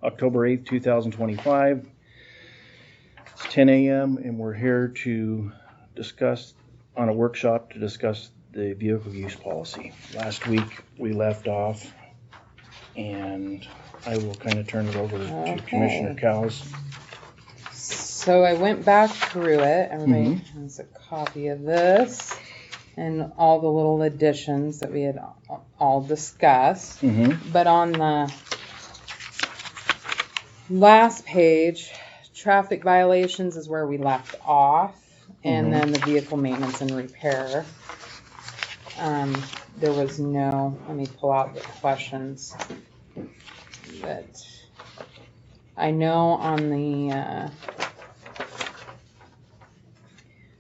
October 8th, 2025. It's 10 a.m. and we're here to discuss, on a workshop to discuss the vehicle use policy. Last week we left off, and I will kind of turn it over to Commissioner Cowles. So I went back through it. Everybody has a copy of this and all the little additions that we had all discussed. But on the last page, traffic violations is where we left off, and then the vehicle maintenance and repair. There was no, let me pull out the questions that I know on the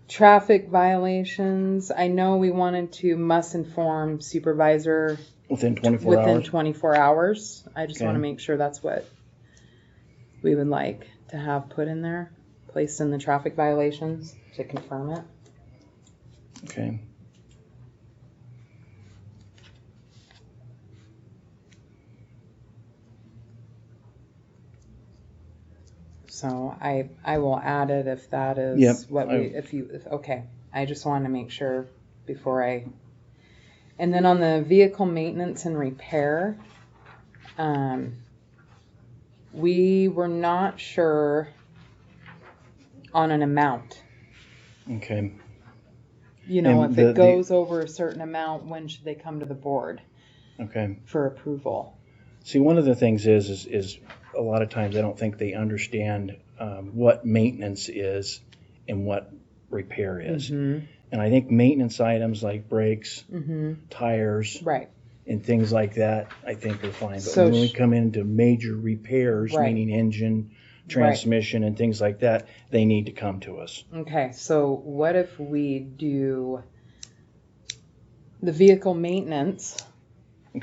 traffic violations. I know we wanted to must inform supervisor within 24 hours. I just want to make sure that's what we would like to have put in there, placed in the traffic violations to confirm it. Okay. So I will add it if that is what we, okay. I just want to make sure before and then on the vehicle maintenance and repair, we were not sure on an amount. Okay. You know, and if it goes over a certain amount, when should they come to the board? Okay. For approval. See, one of the things is a lot of times I don't think they understand what maintenance is and what repair is. And I think maintenance items like brakes, tires, and things like that, I think are fine. But when we come into major repairs, meaning engine, transmission, and things like that, they need to come to us. Okay, so what if we do the vehicle maintenance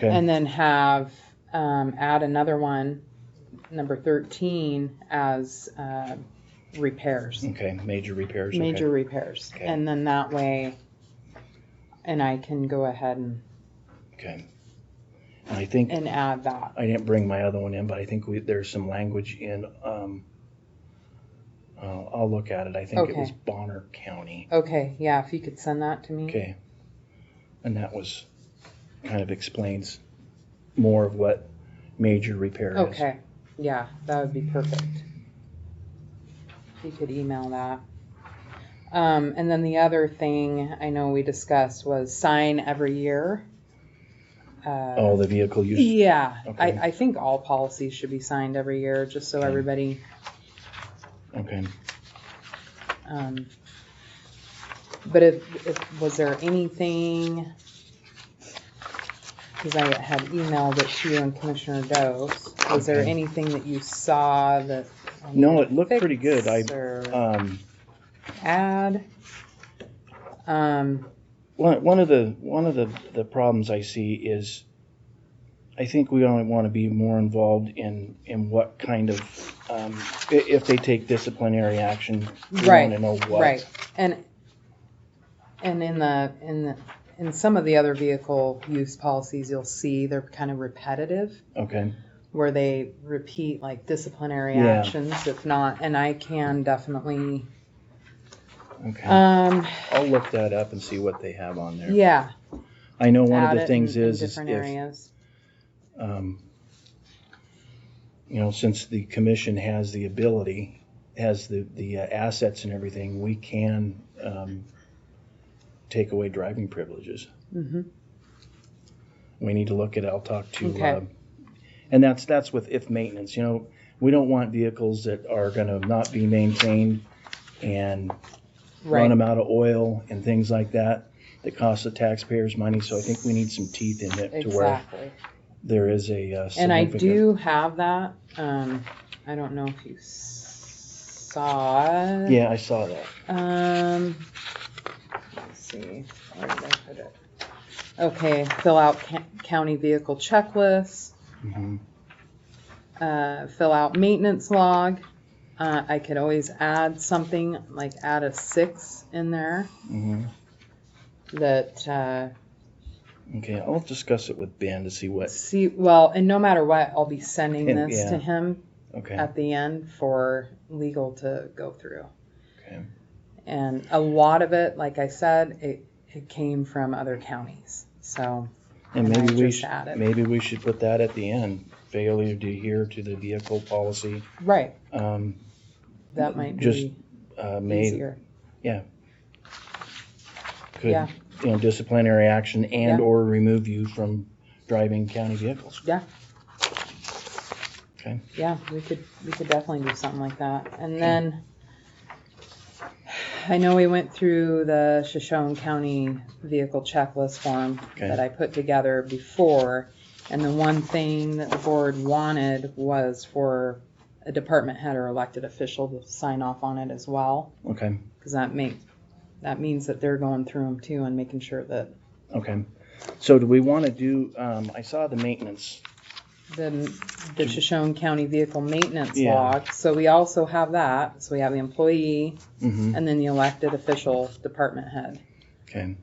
and then have add another one, number 13, as repairs. Okay, major repairs. Major repairs. Okay. And then that way, and I can go ahead and and I think and add that. I didn't bring my other one in, but I think there's some language in. I'll look at it. I think it was Bonner County. Okay, yeah, if you could send that to me. Okay, and that was kind of explains more of what major repair is. Okay, yeah, that would be perfect. If you could email that. And then the other thing I know we discussed was sign every year. The vehicle use. Yeah, okay. I think all policies should be signed every year, just so everybody. Okay. But if was there anything? Because I had emailed it to you and Commissioner Dose. Was there anything that you saw that? No, it looked pretty good. Add. One of the problems I see is, I think we only want to be more involved in what kind of if they take disciplinary action. We want to know what. Right. And in some of the other vehicle use policies, you'll see they're kind of repetitive. Okay. Where they repeat like disciplinary actions, if not, and I can definitely. Okay. I'll look that up and see what they have on there. Yeah. I know one of the things is different areas. Since the commission has the ability, has the assets and everything, we can take away driving privileges. We need to look at it. I'll talk to, and that's with if maintenance. We don't want vehicles that are going to not be maintained and run them out of oil and things like that cost the taxpayers money. So I think we need some teeth in it to where there is a and I do have that. I don't know if you saw it. Yeah, I saw that. Let's see. Where did I put it? Okay, fill out county vehicle checklist. Fill out maintenance log. I could always add something, like add a 6 in there. That Okay, I'll discuss it with Ben to see what. Well, and no matter what, I'll be sending And- this yeah. to him Okay. at the end for legal to go through. Okay. And a lot of it, like I said, it came from other counties. So, And I maybe just added. we should put that at the end. Failure to adhere to the vehicle policy. Right. Um, That might just, be may easier. could Yeah. Disciplinary action and Yeah. or remove you from driving county vehicles. Yeah. Okay. Yeah, we could definitely do something like that. And then I know we went through the Shoshone County vehicle checklist form Okay. that I put together before, and the one thing that the board wanted was for a department head or elected official to sign off on it as well, Okay. because that means that they're going through them too and making sure that Okay. So do we want to do? I saw the maintenance. the Shoshone County vehicle maintenance Yeah. log. So we also have that. So we have the employee Mm-hmm. and then the elected official department head. Okay.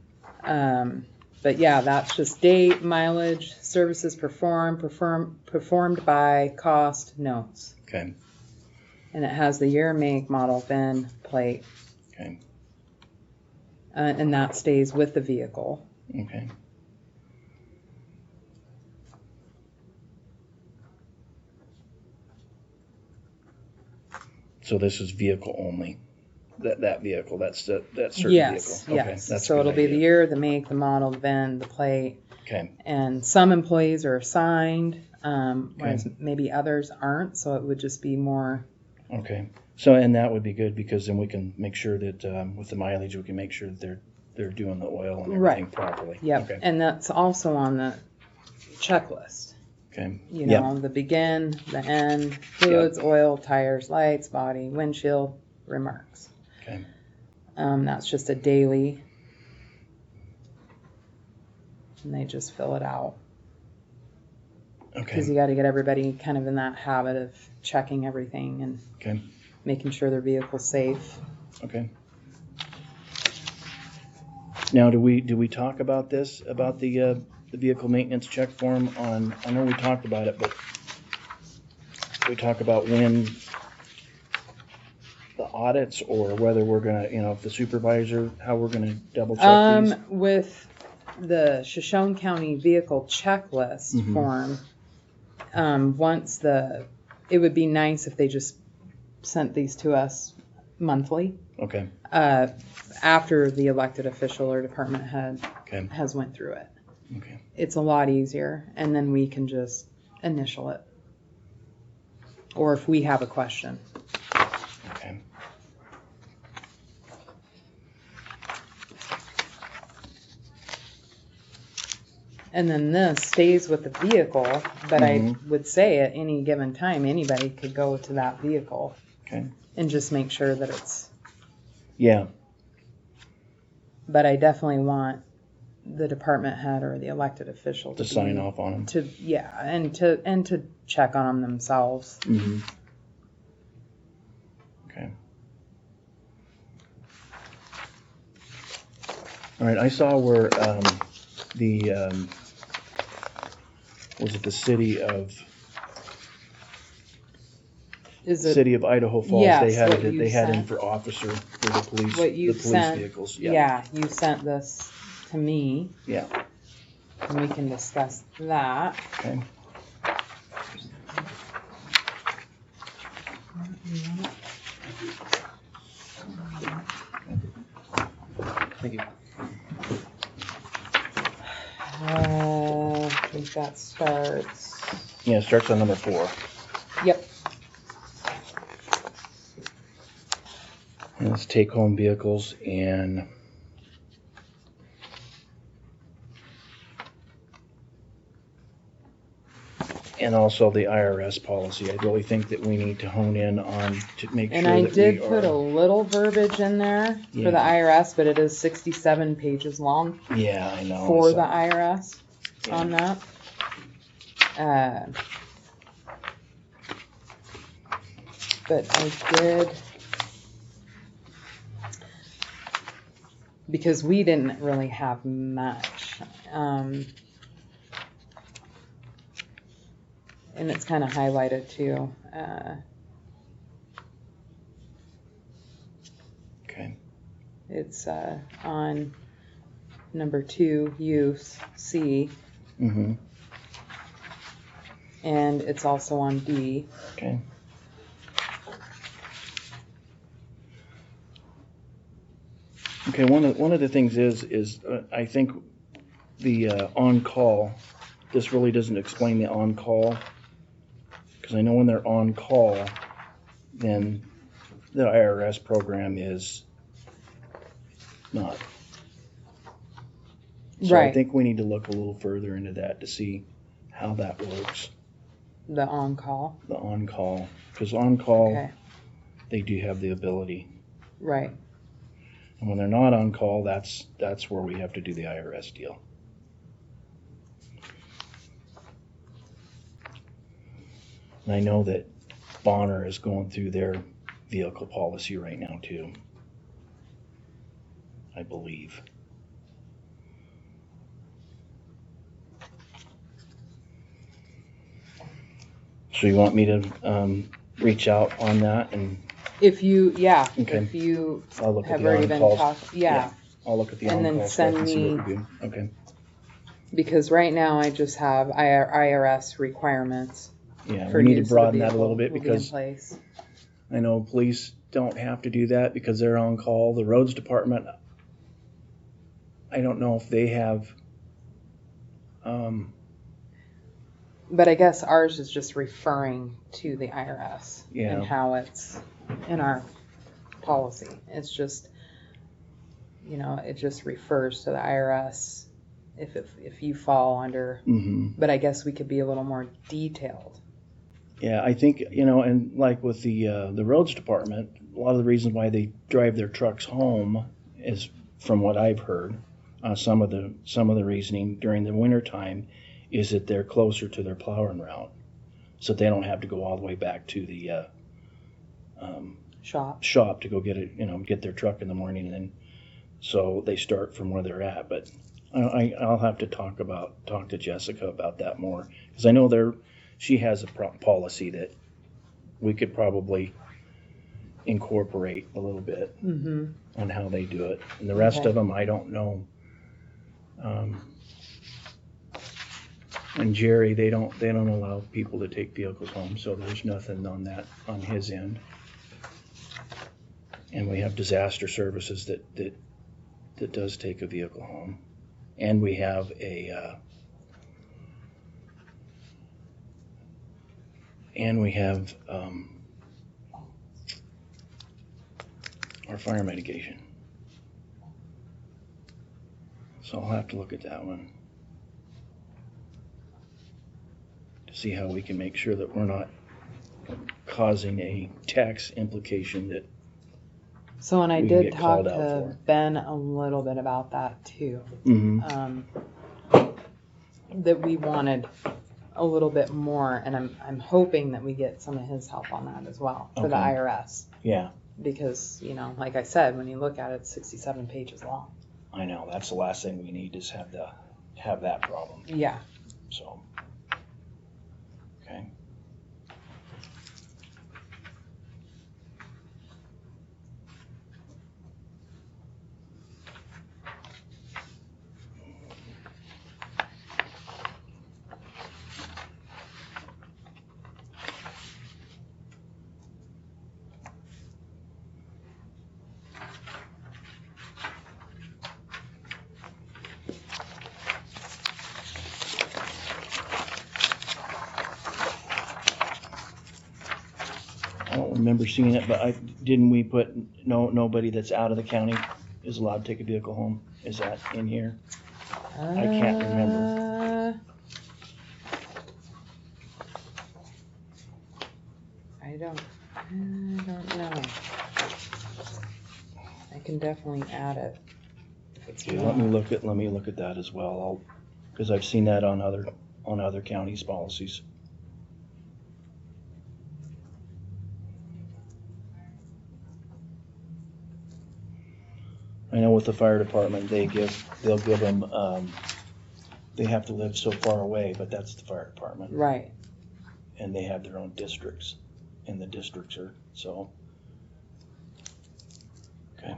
But yeah, that's just date, mileage, services performed by, cost, notes. Okay. And it has the year, make, model, VIN, plate. Okay. And that stays with the vehicle. Okay. So this is vehicle only. That vehicle. That's that certain Yes, vehicle. Okay. yes. That's a So good it'll be the idea. year, the make, the model, the VIN, the plate. Okay. And some employees are assigned, whereas maybe others aren't. So it would just be more. Okay. So and that would be good because then we can make sure that with the mileage we can make sure that they're doing the oil and everything properly. Yep. Okay. And that's also on the checklist. Okay. You know, the begin, the end, fluids, oil, tires, lights, body, windshield, remarks. Okay. That's just a daily. And they just fill it out. Because Okay. you got to get everybody kind of in that habit of checking everything and Okay. making sure their vehicle's safe. Okay. Now, do we talk about this, about the vehicle maintenance check form on, I know we talked about it, but we talk about when the audits or whether we're gonna, if the supervisor, how we're gonna double check these? With the Shoshone County vehicle checklist Mhm. form, it would be nice if they just sent these to us monthly. Okay, After the elected official or department head okay, has went through it. okay, It's a lot easier, and then we can just initial it. Or if we have a question. okay. And then this stays with the vehicle, but I Mhm. would say at any given time, anybody could go to that vehicle Okay. and just make sure that it's, Yeah, but I definitely want the department head or the elected official to sign off on them. and to check on them themselves. Mm-hmm. Okay. All right, I saw where was it the city of Is it City of Idaho Falls? Yes, They had what it. you They had in sent. for officer for the police. what you the police sent? vehicles. Yeah, you sent this to me, Yeah. and we can discuss that. Okay. Thank you. I think that starts. Yeah, it starts on number 4. Yep. And it's take-home vehicles and also the IRS policy. I really think that we need to hone in on to make And sure I that did we put a are. little verbiage in there Yeah. for the IRS, but it is 67 pages long Yeah, I know. for so- the IRS yeah. on that. But I did, because we didn't really have much. and it's kind of highlighted too. Okay. It's on number 2, use, C, Mm-hmm. and it's also on D. Okay. Okay, one of the things is I think the on-call, this really doesn't explain the on-call, because I know when they're on-call, then the IRS program is not. So I Right. think we need to look a little further into that to see how that works, The on-call. the on-call, because on-call, Okay. they do have the ability. Right. And when they're not on call, that's where we have to do the IRS deal. And I know that Bonner is going through their vehicle policy right now too, I believe. So you want me to reach out on that, and If you, yeah, Okay. if you I'll look at have the already been on-calls. talked, yeah, I'll look at the And then on-call stuff and send see me- what we do. Okay. because right now I just have IRS requirements Yeah, for we need use to of the broaden that a vehicle little bit will be because in place. I know police don't have to do that because they're on call. The roads department, I don't know if they have. But I guess ours is just referring to the IRS Yeah. and how it's in our policy. It's just, it just refers to the IRS if you fall under. Mhm. But I guess we could be a little more detailed. Yeah, I think and like with the roads department, a lot of the reasons why they drive their trucks home is from what I've heard. Some of the reasoning during the winter time is that they're closer to their plowing route, so they don't have to go all the way back to the Shop. to go get it, get their truck in the morning, and then so they start from where they're at. But I'll have to talk to Jessica about that more, because I know she has a policy that we could probably incorporate a little bit Mm-hmm. on how they do it, and the rest Okay. of them I don't know. And Jerry, they don't allow people to take vehicles home, so there's nothing on that on his end. And we have disaster services that does take a vehicle home, and we have our fire mitigation. So I'll have to look at that one to see how we can make sure that we're not causing a tax implication that. So, and I We can did get talk called out to for. Ben a little bit about that too. Mm-hmm. That we wanted a little bit more, and I'm hoping that we get some of his help on that as well for the Okay. IRS. Yeah, Because, like I said, when you look at it, it's 67 pages long. I know. That's the last thing we need is have that problem. Yeah. So, okay. I don't remember seeing it, but didn't we put nobody that's out of the county is allowed to take a vehicle home? Is that in here? I can't remember. I don't know. I can definitely add it. If it's Okay, not. let me look at that as well. Because I've seen that on other counties' policies. I know with the fire department, they'll give them, they have to live so far away, but that's the fire department. Right. and they have their own districts, and the districts are, so. Okay.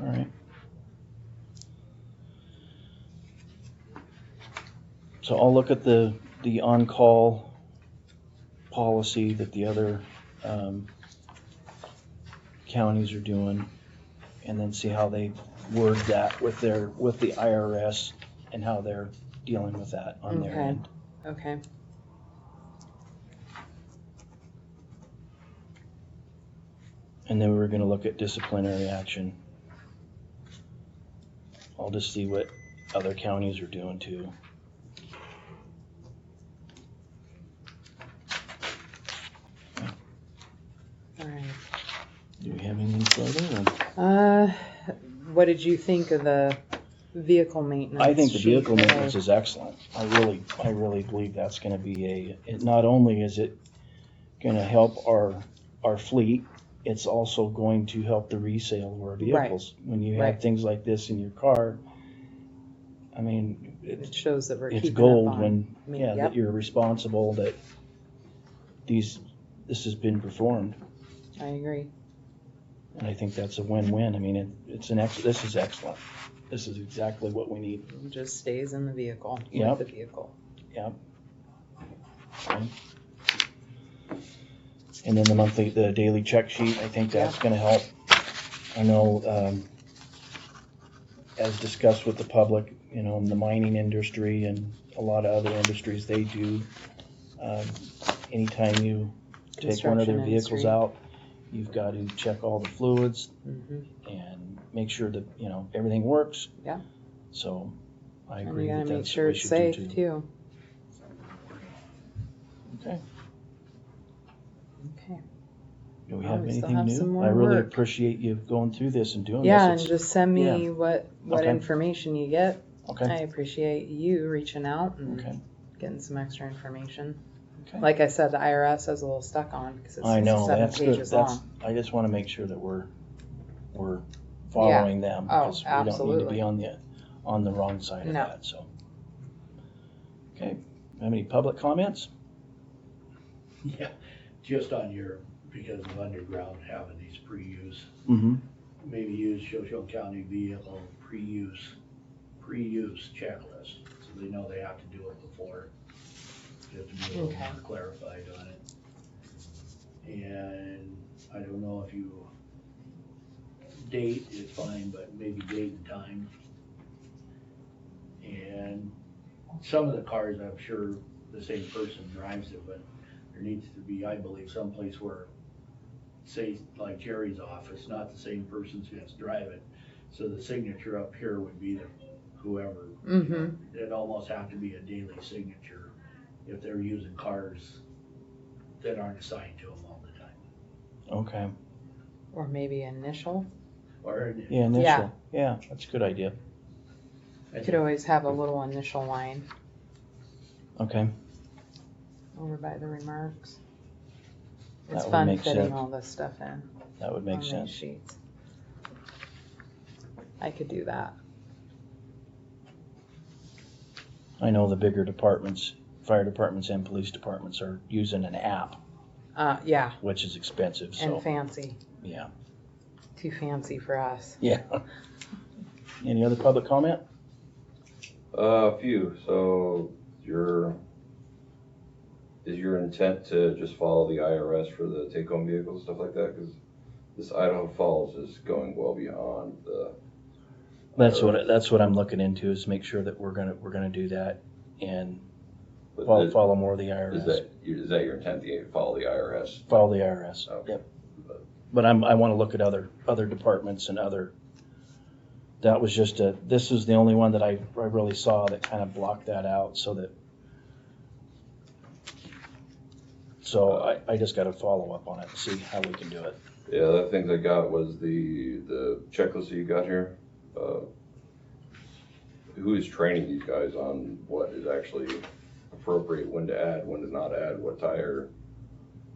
All right. So I'll look at the on-call policy that the other counties are doing, and then see how they word that with the IRS and how they're dealing with that on their Okay. end. Okay. And then we're gonna look at disciplinary action. I'll just see what other counties are doing too. All right. Do we have anything further? What did you think of the vehicle maintenance? I think the sheet vehicle that maintenance is excellent. I really believe that's gonna be not only is it gonna help our fleet, it's also going to help the resale of our vehicles. When you have Right. things like this in your car, I mean, it shows that we're it's keeping gold up on. when, Yep. that you're responsible, that this has been performed. I agree. And I think that's a win-win. I mean, this is excellent. This is exactly what we need. It just stays in the vehicle. Yep. With the vehicle. Yep. Okay. And then the daily check sheet, I think that's gonna help. I know, as discussed with the public, in the mining industry and a lot of other industries, they do, anytime you take one of their Construction vehicles industry. out, you've got to check all the fluids Mm-hmm. and make sure that, everything works. Yeah. So I And agree you gotta that make that's sure what we it's should safe do too. too. Okay. Okay. Do we Oh, have we still anything have new? some more I really work. appreciate you going through this and doing Yeah, and this. just send me yeah. what Okay. information you get. Okay. I appreciate you reaching out and Okay. getting some extra information. Okay. Like I said, the IRS is a little stuck on because it's I know, 7 that's good. pages long. I just want to make sure that we're following them, Oh, because we don't need to absolutely. be on the wrong side of No. that, so. Okay, have any public comments? Yeah, just because of underground having these pre-use, Mm-hmm. maybe use Shoshone County vehicle pre-use checklist, so they know they have to do it before. Just to be a little Okay. more clarified on it. And I don't know if you, date is fine, but maybe date and time. And some of the cars, I'm sure the same person drives it, but there needs to be, I believe, someplace where, say, like Jerry's office, not the same person's gonna drive it. So the signature up here would be the whoever. Mm-hmm. It'd almost have to be a daily signature if they're using cars that aren't assigned to them all the time. Okay, Or maybe initial. Or, yeah, initial, yeah, that's a good idea. I Could think- always have a little initial line Okay, over by the remarks. That It's would fun make fitting sense. all this stuff in that would on make these sense. sheets. I could do that. I know the bigger departments, fire departments and police departments are using an app, Yeah, which is expensive, and so, fancy. yeah. Too fancy for us. Yeah. Any other public comment? A few. So is your intent to just follow the IRS for the take-home vehicles, stuff like that? Because this Idaho Falls is going well beyond the. That's what I'm looking into, is make sure that we're gonna do that and But follow more of the IRS. is that your intent to follow the IRS? Follow the IRS, Okay. yep. But I wanna look at other departments and that was this is the only one that I really saw that kind of blocked that out, so I just gotta follow up on it and see how we can do it. Yeah, the other things I got was the checklist that you got here. Who is training these guys on what is actually appropriate, when to add, when to not add, what tire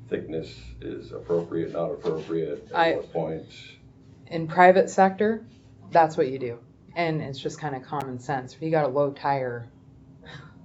thickness is appropriate, not appropriate, at what point? In private sector, that's what you do. And it's just kind of common sense. If you got a low tire,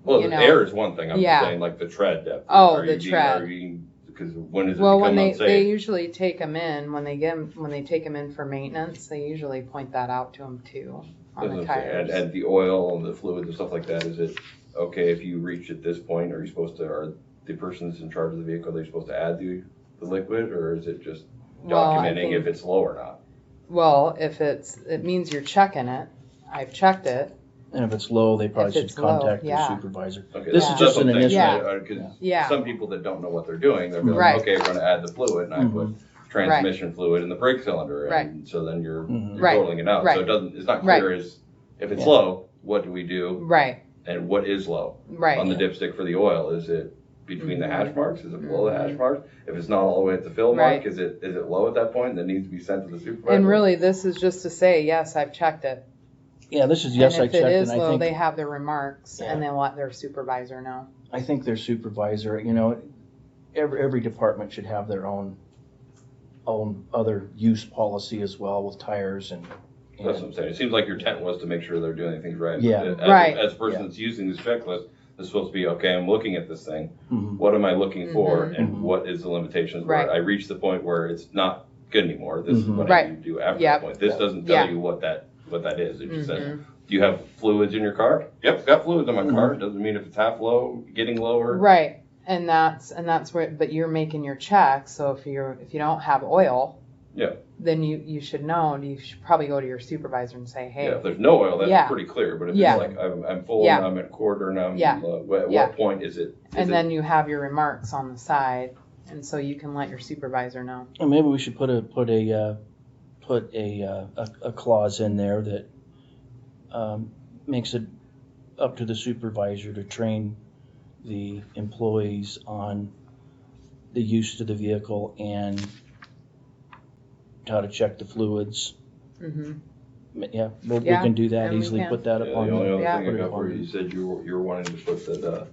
Well, you the know. air is one thing, I'm Yeah. just saying like the tread depth. Oh, Are the you being- tread. are you- Because when does it Well, become when unsafe? they usually take them in, when they take them in for maintenance, they usually point that out to them too on the That's what I'm saying. tires. And the oil and the fluids and stuff like that, is it okay if you reach at this point, are the person's in charge of the vehicle, they're supposed to add the liquid, or is it just Well, I documenting think- if it's low or not? Well, if it means you're checking it. I've checked it. And if it's low, they probably If should it's low, contact their yeah. supervisor. Okay, This is is just just that's an what I'm saying, initial. Yeah. Because Yeah. some people that don't know what they're doing, they're Right. like, okay, we're gonna add the fluid, and I put transmission fluid in the brake cylinder, Right. and so then you're Right. totaling it out. Right. So it's not clear as, if it's Yeah. low, what do we do, Right. and what is low? Right. On the dipstick for the oil, is it between the hash marks, is it below the hash Mhm. marks? If it's not all the way at the fill Right. mark, is it low at that point, and that needs to be sent to the supervisor? And really, this is just to say, yes, I've checked it. Yeah, this is, yes, I And checked, if it is and I low, think, they have their remarks Yeah. and they'll let their supervisor know. I think their supervisor, you know, every department should have their own other use policy as well with tires and. That's what I'm saying, it seems like your intent was to make sure they're doing things right. Yeah. As Right. As a person that's using this checklist, it's supposed to be, okay, I'm looking at this thing, Mhm. what am I looking for, Mhm. and Mhm. what is the limitations? Right. Where I reached the point where it's not good anymore, this is Mhm. what Right. I need to do after Yep. that point. This doesn't Yeah. tell you what that is, it just says, Mhm. do you have fluids in your car? Yep, got fluids in my Mhm. car, doesn't mean if it's half low, getting lower. Right. And that's where, but you're making your check. So if you don't have oil, Yeah. then you should know. You should probably go to your supervisor and say, hey, Yeah, if there's no oil, that's Yeah. pretty clear, but if Yeah. it's like, I'm full, Yeah. and I'm at quarter, and I'm, Yeah. What Yeah. point is it? and then you have your remarks on the side, and so you can let your supervisor know. And maybe we should put a clause in there that makes it up to the supervisor to train the employees on the use of the vehicle and how to check the fluids. Hmm. Yeah, we Yeah, can do that and we easily. can. Put that Yeah, up the on. only other Yeah. thing put I it got for on- you, you said you were wanting to put that,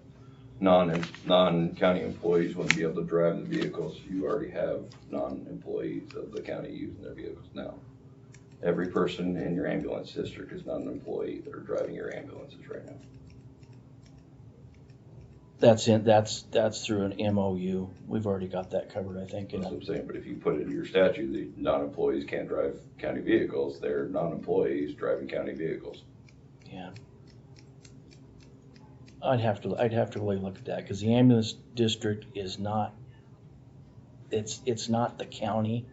non-county employees wouldn't be able to drive the vehicles. You already have non-employees of the county using their vehicles now. Every person in your ambulance district is not an employee that are driving your ambulances right now. That's through an MOU. We've already got that covered, I think. That's what I'm saying, but if you put it in your statute, the non-employees can't drive county vehicles, they're non-employees driving county vehicles. Yeah. I'd have to really look at that, because the ambulance district is not, it's not the county.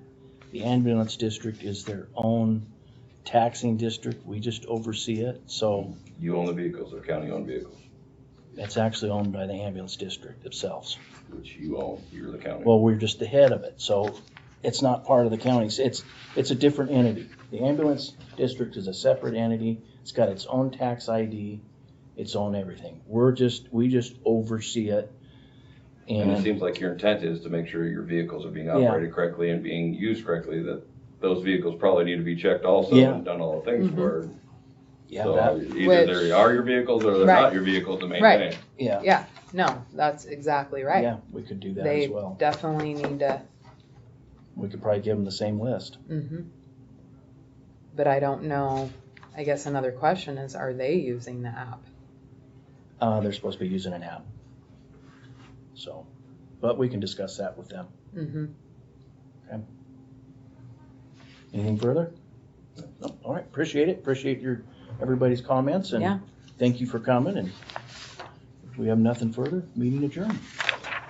The ambulance district is their own taxing district. We just oversee it, so You own the vehicles, they're county-owned vehicles, it's actually owned by the ambulance district themselves. which you own, you're the county. Well, we're just the head of it, so it's not part of the county. It's a different entity. The ambulance district is a separate entity. It's got its own tax ID, its own everything. We just oversee it. And it And seems like your intent is to make sure your vehicles are being operated correctly and being used correctly, that those vehicles probably need to be checked also Yeah. and done all the things Mhm. for. yeah, So that, either Which- they are your vehicles or they're Right. not your vehicles to maintain. Right. yeah, Yeah. No, that's exactly right. yeah, we could do that They as well. definitely need to. We could probably give them the same list. Hmm. But I don't know. I guess another question is, are they using the app? They're supposed to be using an app. So, but we can discuss that with them. Hmm. Anything further? No? All right, appreciate it. Appreciate everybody's comments, and Yeah. thank you for coming, and if we have nothing further, meeting adjourned.